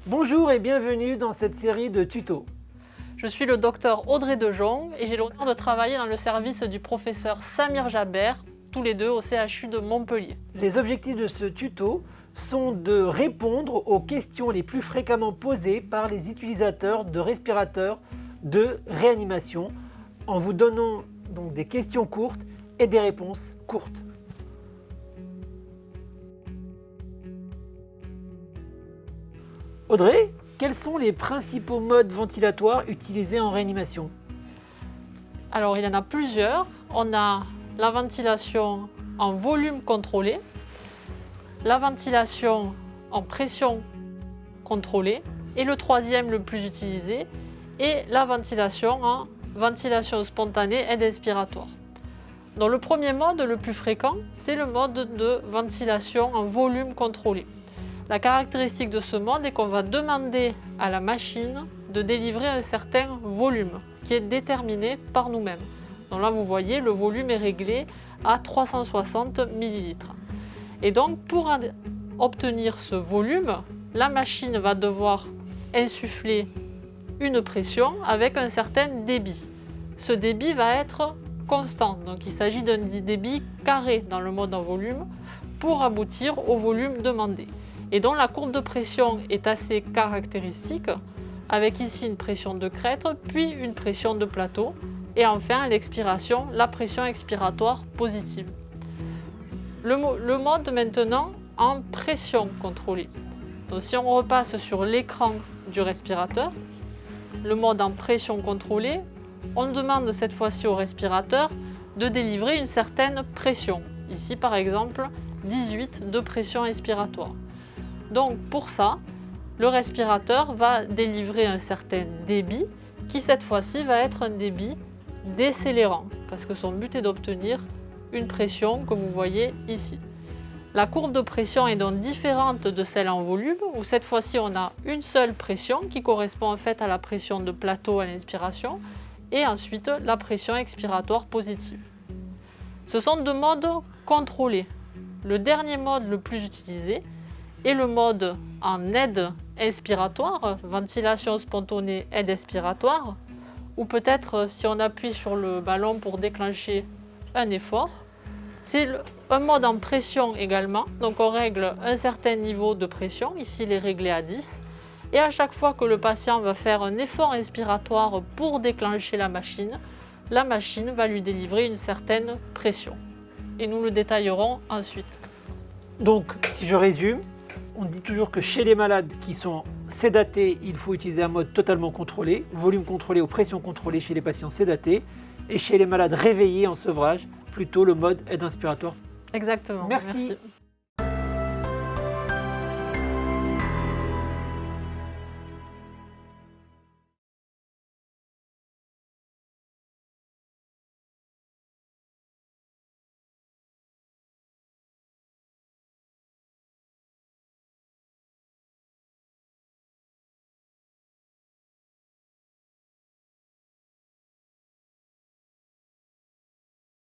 Bonjour et bienvenue dans cette série de tutos. Je suis le docteur Audrey Dejon et j'ai l'honneur de travailler dans le service du professeur Samir Jaber, tous les deux au CHU de Montpellier. Les objectifs de ce tuto sont de répondre aux questions les plus fréquemment posées par les utilisateurs de respirateurs de réanimation en vous donnant donc des questions courtes et des réponses courtes. Audrey, quels sont les principaux modes ventilatoires utilisés en réanimation? Alors il y en a plusieurs. On a la ventilation en volume contrôlé, la ventilation en pression contrôlée et le troisième le plus utilisé est la ventilation en ventilation spontanée aide expiratoire. Donc le premier mode le plus fréquent, c'est le mode de ventilation en volume contrôlé. La caractéristique de ce mode est qu'on va demander à la machine de délivrer un certain volume qui est déterminé par nous-mêmes. Donc là, vous voyez, le volume est réglé à 360 ml. Et donc, pour obtenir ce volume, la machine va devoir insuffler une pression avec un certain débit. Ce débit va être constant, donc il s'agit d'un débit carré dans le mode en volume pour aboutir au volume demandé. Et donc la courbe de pression est assez caractéristique, avec ici une pression de crête, puis une pression de plateau, et enfin à l'expiration, la pression expiratoire positive. Le mode maintenant en pression contrôlée. Donc si on repasse sur l'écran du respirateur, le mode en pression contrôlée, on demande cette fois-ci au respirateur de délivrer une certaine pression. Ici par exemple 18 de pression expiratoire. Donc pour ça, le respirateur va délivrer un certain débit qui cette fois-ci va être un débit décélérant parce que son but est d'obtenir une pression que vous voyez ici. La courbe de pression est donc différente de celle en volume où cette fois-ci on a une seule pression qui correspond en fait à la pression de plateau à l'inspiration et ensuite la pression expiratoire positive. Ce sont deux modes contrôlés. Le dernier mode le plus utilisé et le mode en aide inspiratoire, ventilation spontanée aide expiratoire, ou peut-être si on appuie sur le ballon pour déclencher un effort. C'est un mode en pression également, donc on règle un certain niveau de pression, ici il est réglé à 10, et à chaque fois que le patient va faire un effort inspiratoire pour déclencher la machine va lui délivrer une certaine pression. Et nous le détaillerons ensuite. Donc, si je résume, on dit toujours que chez les malades qui sont sédatés, il faut utiliser un mode totalement contrôlé, volume contrôlé ou pression contrôlée chez les patients sédatés, et chez les malades réveillés en sevrage, plutôt le mode aide inspiratoire. Exactement. Merci.